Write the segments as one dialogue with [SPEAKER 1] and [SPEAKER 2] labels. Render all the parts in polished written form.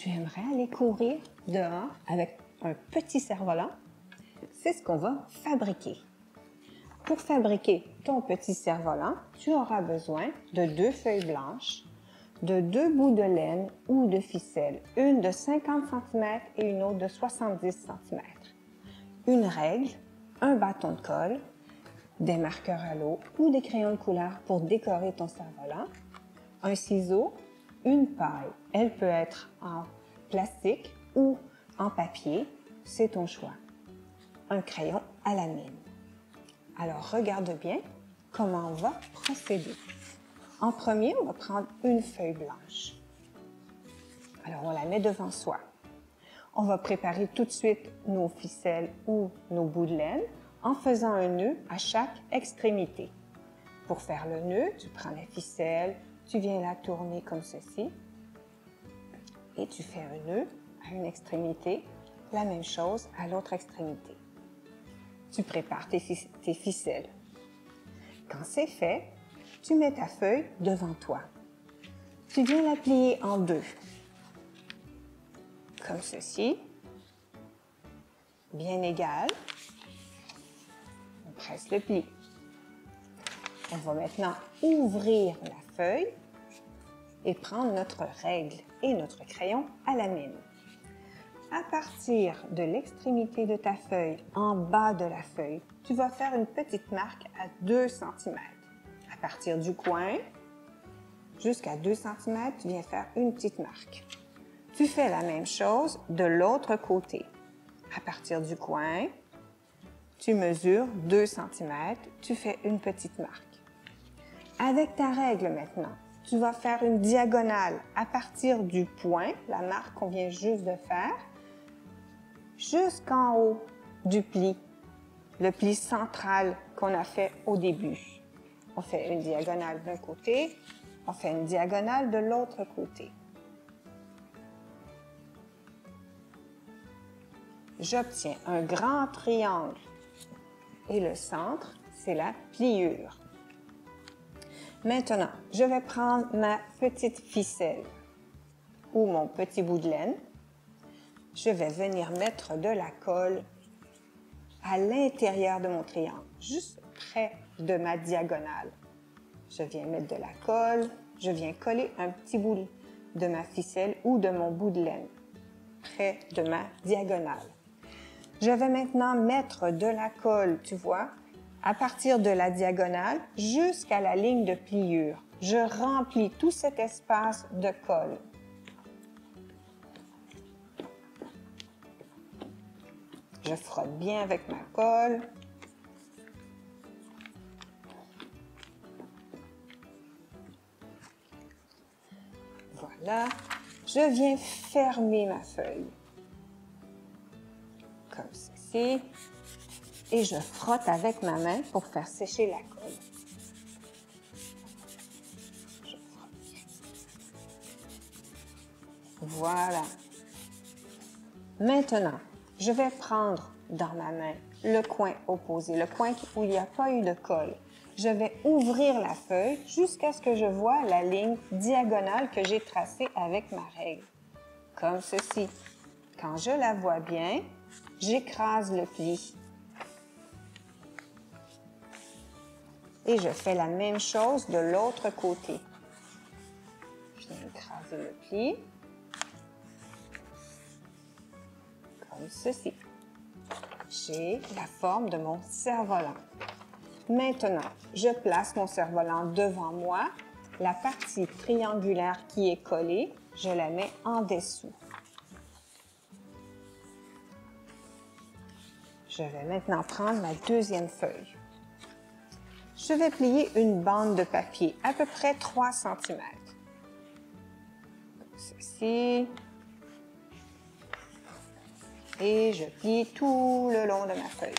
[SPEAKER 1] Tu aimerais aller courir dehors avec un petit cerf-volant? C'est ce qu'on va fabriquer. Pour fabriquer ton petit cerf-volant, tu auras besoin de 2 feuilles blanches, de 2 bouts de laine ou de ficelle, une de 50 cm et une autre de 70 cm, une règle, un bâton de colle, des marqueurs à l'eau ou des crayons de couleur pour décorer ton cerf-volant, un ciseau, une paille. Elle peut être en plastique ou en papier, c'est ton choix. Un crayon à la mine. Alors, regarde bien comment on va procéder. En premier, on va prendre une feuille blanche. Alors, on la met devant soi. On va préparer tout de suite nos ficelles ou nos bouts de laine en faisant un nœud à chaque extrémité. Pour faire le nœud, tu prends la ficelle, tu viens la tourner comme ceci et tu fais un nœud à une extrémité, la même chose à l'autre extrémité. Tu prépares tes ficelles. Quand c'est fait, tu mets ta feuille devant toi. Tu viens la plier en deux, comme ceci, bien égal. On presse le pli. On va maintenant ouvrir la feuille et prendre notre règle et notre crayon à la mine. À partir de l'extrémité de ta feuille, en bas de la feuille, tu vas faire une petite marque à 2 cm. À partir du coin, jusqu'à 2 cm, tu viens faire une petite marque. Tu fais la même chose de l'autre côté. À partir du coin, tu mesures 2 cm, tu fais une petite marque. Avec ta règle maintenant, tu vas faire une diagonale à partir du point, la marque qu'on vient juste de faire, jusqu'en haut du pli, le pli central qu'on a fait au début. On fait une diagonale d'un côté, on fait une diagonale de l'autre côté. J'obtiens un grand triangle et le centre, c'est la pliure. Maintenant, je vais prendre ma petite ficelle ou mon petit bout de laine. Je vais venir mettre de la colle à l'intérieur de mon triangle, juste près de ma diagonale. Je viens mettre de la colle, je viens coller un petit bout de ma ficelle ou de mon bout de laine près de ma diagonale. Je vais maintenant mettre de la colle, tu vois, à partir de la diagonale jusqu'à la ligne de pliure. Je remplis tout cet espace de colle. Je frotte bien avec ma colle. Voilà. Je viens fermer ma feuille. Comme ceci. Et je frotte avec ma main pour faire sécher la colle. Je frotte bien. Voilà. Maintenant, je vais prendre dans ma main le coin opposé, le coin où il n'y a pas eu de colle. Je vais ouvrir la feuille jusqu'à ce que je vois la ligne diagonale que j'ai tracée avec ma règle. Comme ceci. Quand je la vois bien, j'écrase le pli. Et je fais la même chose de l'autre côté. Je viens écraser le pli. Comme ceci. J'ai la forme de mon cerf-volant. Maintenant, je place mon cerf-volant devant moi. La partie triangulaire qui est collée, je la mets en dessous. Je vais maintenant prendre ma deuxième feuille. Je vais plier une bande de papier, à peu près 3 cm. Comme ceci. Et je plie tout le long de ma feuille.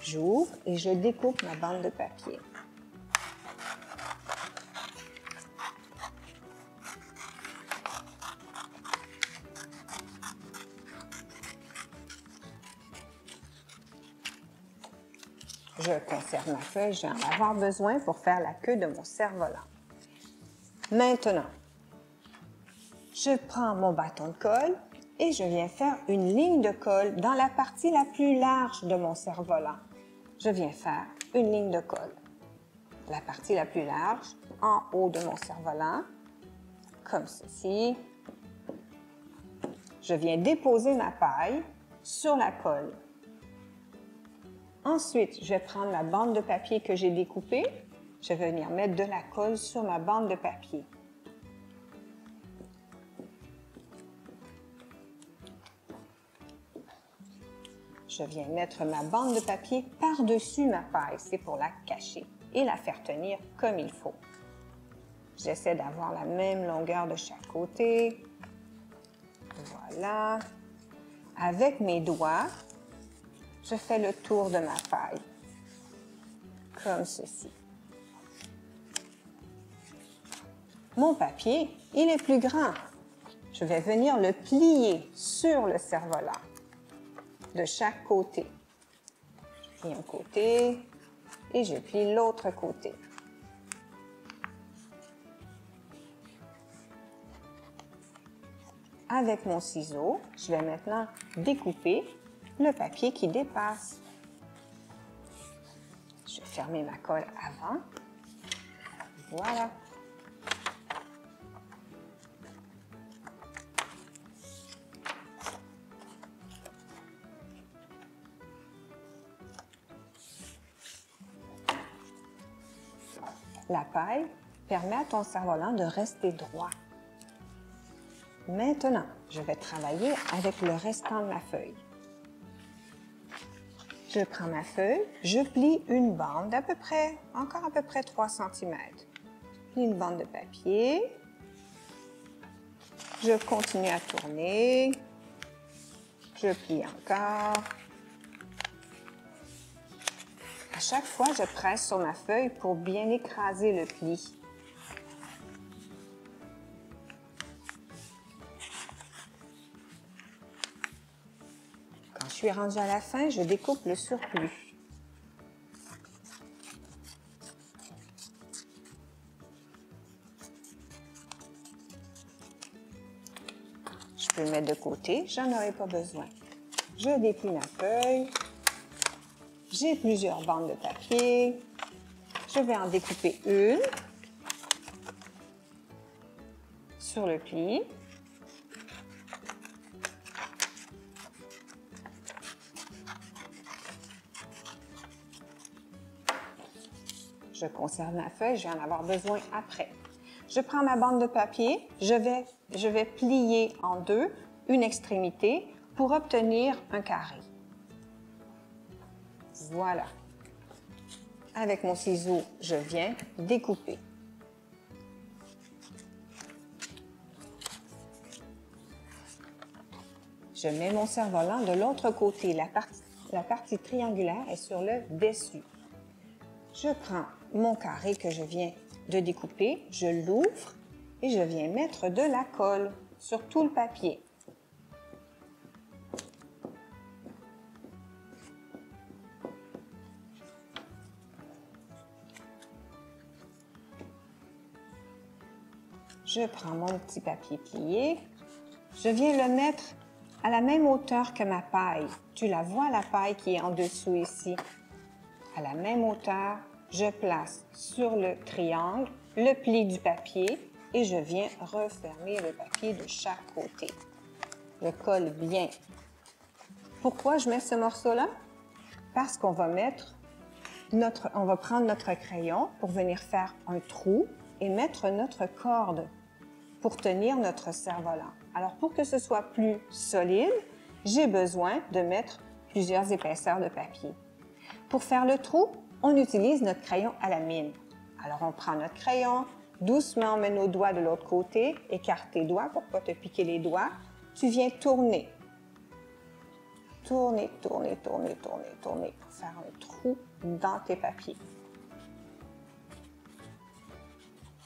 [SPEAKER 1] J'ouvre et je découpe ma bande de papier. Je conserve ma feuille, je vais en avoir besoin pour faire la queue de mon cerf-volant. Maintenant, je prends mon bâton de colle et je viens faire une ligne de colle dans la partie la plus large de mon cerf-volant. Je viens faire une ligne de colle. La partie la plus large, en haut de mon cerf-volant, comme ceci. Je viens déposer ma paille sur la colle. Ensuite, je vais prendre ma bande de papier que j'ai découpée. Je vais venir mettre de la colle sur ma bande de papier. Je viens mettre ma bande de papier par-dessus ma paille, c'est pour la cacher et la faire tenir comme il faut. J'essaie d'avoir la même longueur de chaque côté. Voilà. Avec mes doigts, je fais le tour de ma paille, comme ceci. Mon papier, il est plus grand. Je vais venir le plier sur le cerf-volant, de chaque côté. Je plie un côté et je plie l'autre côté. Avec mon ciseau, je vais maintenant découper le papier qui dépasse. Je vais fermer ma colle avant. Voilà. La paille permet à ton cerf-volant de rester droit. Maintenant, je vais travailler avec le restant de ma feuille. Je prends ma feuille, je plie une bande d'à peu près, encore à peu près 3 cm. Je plie une bande de papier. Je continue à tourner. Je plie encore. À chaque fois, je presse sur ma feuille pour bien écraser le pli. Quand je suis rendue à la fin, je découpe le surplus. Je peux le mettre de côté, j'en aurai pas besoin. Je déplie ma feuille. J'ai plusieurs bandes de papier. Je vais en découper une sur le pli. Je conserve ma feuille, je vais en avoir besoin après. Je prends ma bande de papier, je vais plier en deux une extrémité pour obtenir un carré. Voilà. Avec mon ciseau, je viens découper. Je mets mon cerf-volant de l'autre côté. La partie triangulaire est sur le dessus. Je prends mon carré que je viens de découper, je l'ouvre et je viens mettre de la colle sur tout le papier. Je prends mon petit papier plié, je viens le mettre à la même hauteur que ma paille. Tu la vois, la paille qui est en dessous ici. À la même hauteur, je place sur le triangle le pli du papier et je viens refermer le papier de chaque côté. Je colle bien. Pourquoi je mets ce morceau-là? Parce qu'on va on va prendre notre crayon pour venir faire un trou et mettre notre corde pour tenir notre cerf-volant. Alors, pour que ce soit plus solide, j'ai besoin de mettre plusieurs épaisseurs de papier. Pour faire le trou, on utilise notre crayon à la mine. Alors, on prend notre crayon, doucement on met nos doigts de l'autre côté, écarte tes doigts pour ne pas te piquer les doigts. Tu viens tourner. Tourner, tourner, tourner, tourner, tourner pour faire un trou dans tes papiers.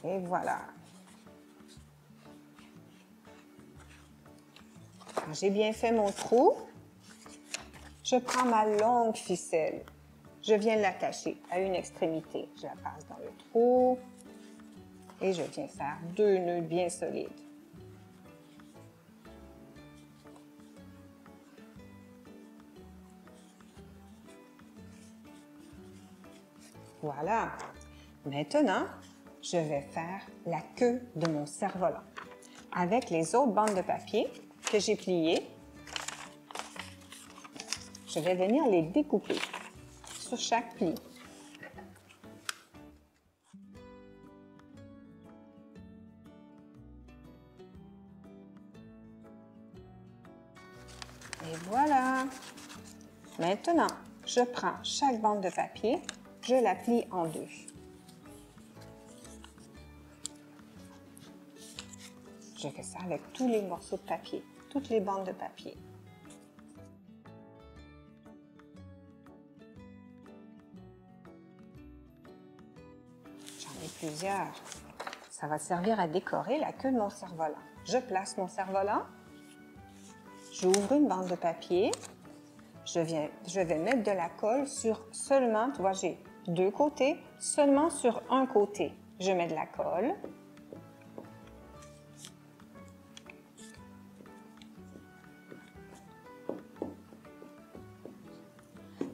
[SPEAKER 1] Et voilà. Quand j'ai bien fait mon trou, je prends ma longue ficelle. je viens l'attacher à une extrémité. Je la passe dans le trou et je viens faire 2 nœuds bien solides. Voilà. Maintenant, je vais faire la queue de mon cerf-volant. Avec les autres bandes de papier que j'ai pliées, je vais venir les découper sur chaque pli. Et voilà. Maintenant, je prends chaque bande de papier, je la plie en 2. Je fais ça avec tous les morceaux de papier, toutes les bandes de papier. J'en ai plusieurs. Ça va servir à décorer la queue de mon cerf-volant. Je place mon cerf-volant, j'ouvre une bande de papier, je vais mettre de la colle sur seulement, tu vois, j'ai 2 côtés, seulement sur un côté. Je mets de la colle.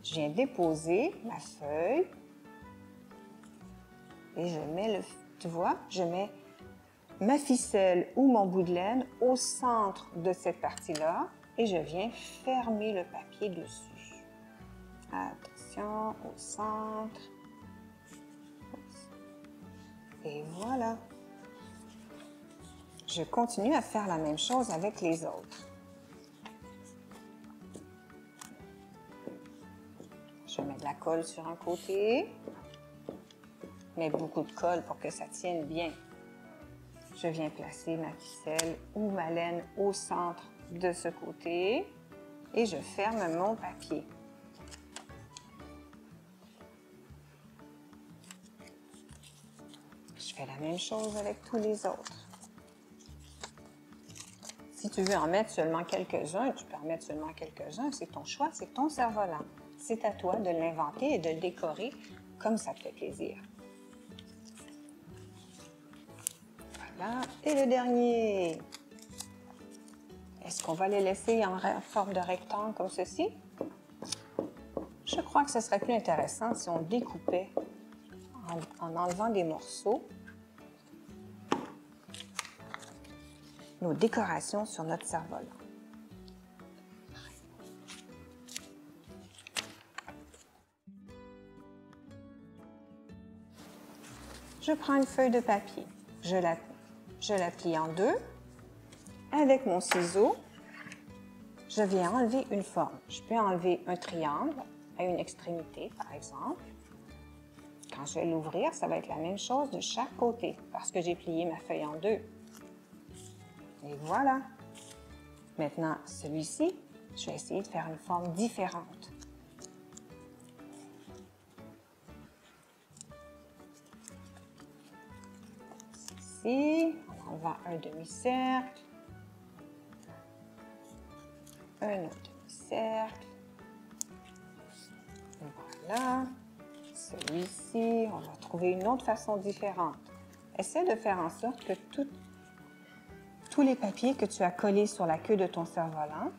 [SPEAKER 1] Je viens déposer ma feuille et je mets tu vois, je mets ma ficelle ou mon bout de laine au centre de cette partie-là et je viens fermer le papier dessus. Attention, au centre. Et voilà. Je continue à faire la même chose avec les autres. Je mets de la colle sur un côté, mets beaucoup de colle pour que ça tienne bien. Je viens placer ma ficelle ou ma laine au centre de ce côté et je ferme mon papier. Je fais la même chose avec tous les autres. Si tu veux en mettre seulement quelques-uns, tu peux en mettre seulement quelques-uns, c'est ton choix, c'est ton cerf-volant. C'est à toi de l'inventer et de le décorer comme ça te fait plaisir. Voilà. Et le dernier. Est-ce qu'on va les laisser en forme de rectangle comme ceci? Je crois que ce serait plus intéressant si on découpait en enlevant des morceaux nos décorations sur notre cerf-volant. Je prends une feuille de papier, je la plie en 2. Avec mon ciseau, je viens enlever une forme. Je peux enlever un triangle à une extrémité, par exemple. Quand je vais l'ouvrir, ça va être la même chose de chaque côté parce que j'ai plié ma feuille en 2. Et voilà. Maintenant, celui-ci, je vais essayer de faire une forme différente. Ici, en enlevant un demi-cercle, un autre demi-cercle. Voilà. Celui-ci, on va trouver une autre façon différente. Essaie de faire en sorte que tous les papiers que tu as collés sur la queue de ton cerf-volant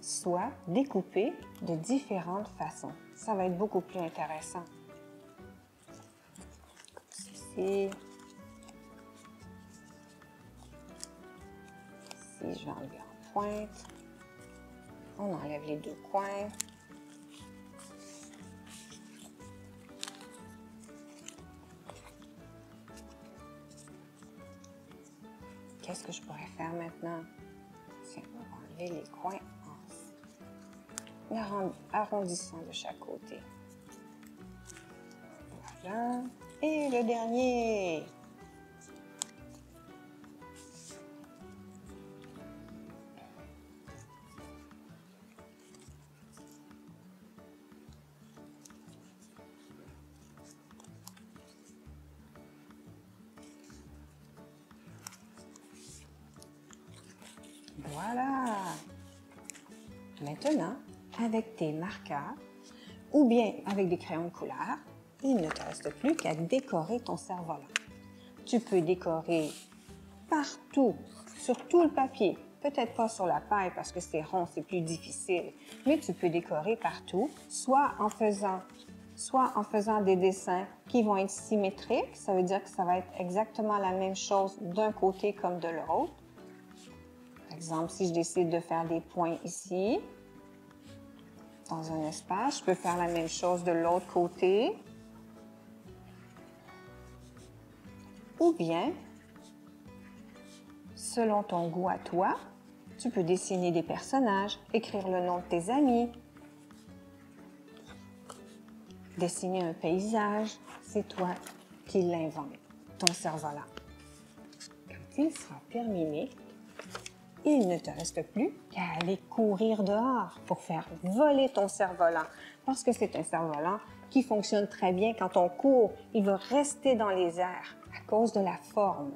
[SPEAKER 1] soient découpés de différentes façons. Ça va être beaucoup plus intéressant. Comme ceci. Ici, je vais enlever en pointe. On enlève les 2 coins. Qu'est-ce que je pourrais faire maintenant? Tiens, on va enlever les coins en arrondissant de chaque côté. Voilà. Et le dernier. Voilà. Maintenant, avec tes marqueurs ou bien avec des crayons de couleur, il ne te reste plus qu'à décorer ton cerf-volant. Tu peux décorer partout, sur tout le papier. Peut-être pas sur la paille parce que c'est rond, c'est plus difficile, mais tu peux décorer partout, soit en faisant des dessins qui vont être symétriques, ça veut dire que ça va être exactement la même chose d'un côté comme de l'autre. Par exemple, si je décide de faire des points ici, dans un espace, je peux faire la même chose de l'autre côté. Ou bien, selon ton goût à toi, tu peux dessiner des personnages, écrire le nom de tes amis, dessiner un paysage, c'est toi qui l'inventes, ton cerf-volant. Quand il sera terminé, il ne te reste plus qu'à aller courir dehors pour faire voler ton cerf-volant. Parce que c'est un cerf-volant qui fonctionne très bien quand on court. Il va rester dans les airs à cause de la forme.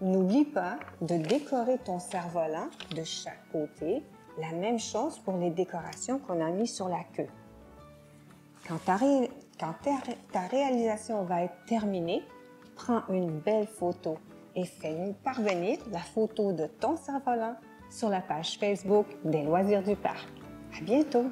[SPEAKER 1] N'oublie pas de décorer ton cerf-volant de chaque côté. La même chose pour les décorations qu'on a mises sur la queue. Quand ta réalisation va être terminée, prends une belle photo et fais-nous parvenir la photo de ton cerf-volant sur la page Facebook des Loisirs du Parc. À bientôt!